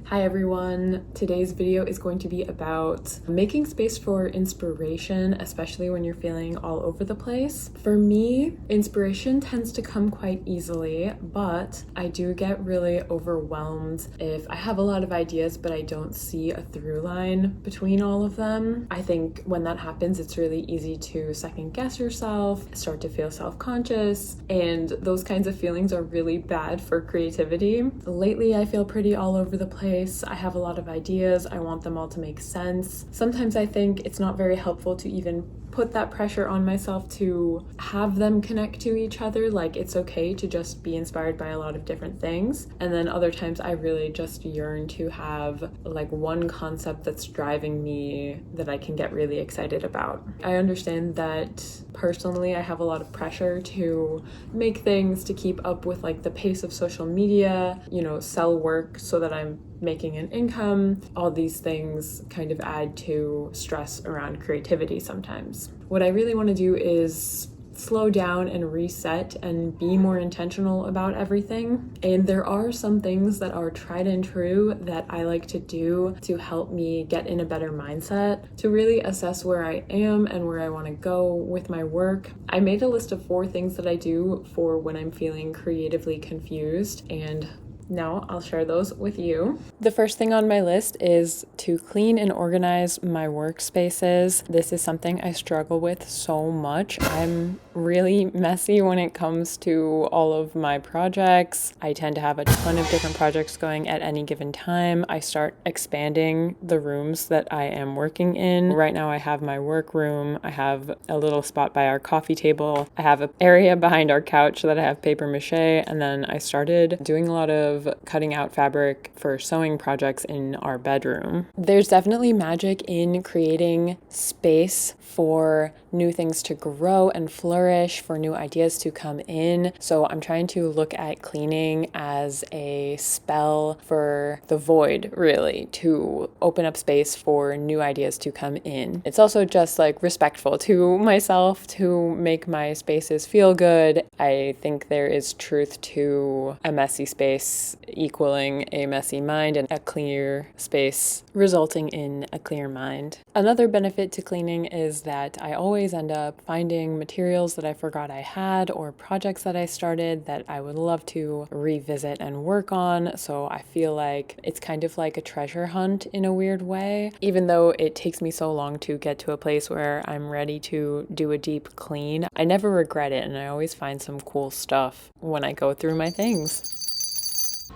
Hi everyone! Today's video is going to be about making space for inspiration, especially when you're feeling all over the place. For me, inspiration tends to come quite easily, but I do get really overwhelmed if I have a lot of ideas but I don't see a through line between all of them. I think when that happens, it's really easy to second guess yourself, start to feel self-conscious, and those kinds of feelings are really bad for creativity. Lately, I feel pretty all over the place. I have a lot of ideas. I want them all to make sense. Sometimes I think it's not very helpful to even put that pressure on myself to have them connect to each other. Like, it's okay to just be inspired by a lot of different things. And then other times I really just yearn to have like one concept that's driving me that I can get really excited about. I understand that personally I have a lot of pressure to make things, to keep up with like the pace of social media, sell work so that I'm making an income. All these things kind of add to stress around creativity sometimes. What I really want to do is slow down and reset and be more intentional about everything. And there are some things that are tried and true that I like to do to help me get in a better mindset, to really assess where I am and where I want to go with my work. I made a list of 4 things that I do for when I'm feeling creatively confused, and now I'll share those with you. The first thing on my list is to clean and organize my workspaces. This is something I struggle with so much. I'm really messy when it comes to all of my projects. I tend to have a ton of different projects going at any given time. I start expanding the rooms that I am working in. Right now I have my work room. I have a little spot by our coffee table. I have an area behind our couch that I have paper mache, and then I started doing a lot of cutting out fabric for sewing projects in our bedroom. There's definitely magic in creating space for new things to grow and flourish, for new ideas to come in. So I'm trying to look at cleaning as a spell for the void, really, to open up space for new ideas to come in. It's also just like respectful to myself to make my spaces feel good. I think there is truth to a messy space equaling a messy mind, and a clear space resulting in a clear mind. Another benefit to cleaning is that I always end up finding materials that I forgot I had, or projects that I started that I would love to revisit and work on. So I feel like it's kind of like a treasure hunt in a weird way. Even though it takes me so long to get to a place where I'm ready to do a deep clean, I never regret it, and I always find some cool stuff when I go through my things.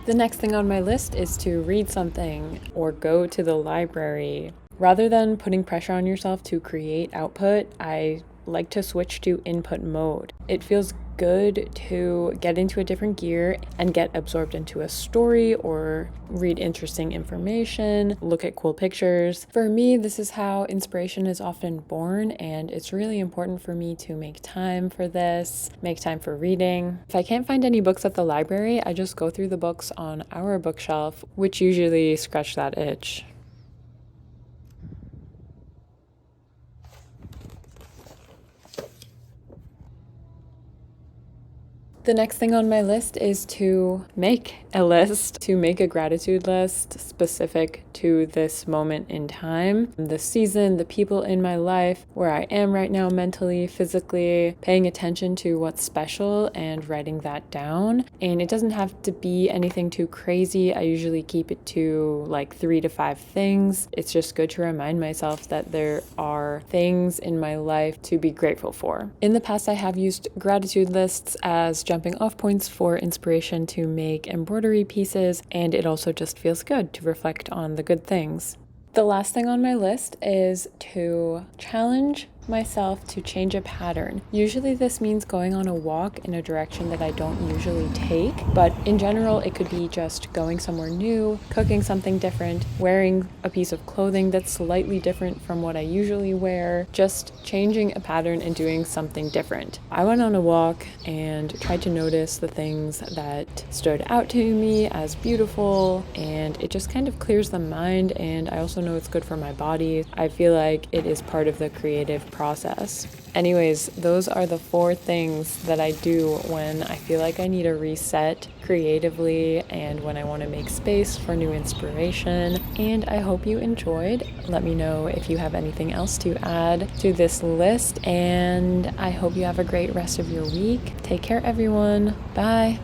The next thing on my list is to read something or go to the library. Rather than putting pressure on yourself to create output, I like to switch to input mode. It feels good to get into a different gear and get absorbed into a story or read interesting information, look at cool pictures. For me, this is how inspiration is often born, and it's really important for me to make time for this, make time for reading. If I can't find any books at the library, I just go through the books on our bookshelf, which usually scratch that itch. The next thing on my list is to make a list, to make a gratitude list specific to this moment in time, the season, the people in my life, where I am right now mentally, physically, paying attention to what's special and writing that down. And it doesn't have to be anything too crazy. I usually keep it to like 3 to 5 things. It's just good to remind myself that there are things in my life to be grateful for. In the past, I have used gratitude lists as jumping off points for inspiration to make embroidery pieces, and it also just feels good to reflect on the good things. The last thing on my list is to challenge myself to change a pattern. Usually this means going on a walk in a direction that I don't usually take, but in general it could be just going somewhere new, cooking something different, wearing a piece of clothing that's slightly different from what I usually wear, just changing a pattern and doing something different. I went on a walk and tried to notice the things that stood out to me as beautiful, and it just kind of clears the mind, and I also know it's good for my body. I feel like it is part of the creative process. Anyways, those are the 4 things that I do when I feel like I need a reset creatively and when I want to make space for new inspiration. And I hope you enjoyed. Let me know if you have anything else to add to this list, and I hope you have a great rest of your week. Take care, everyone. Bye.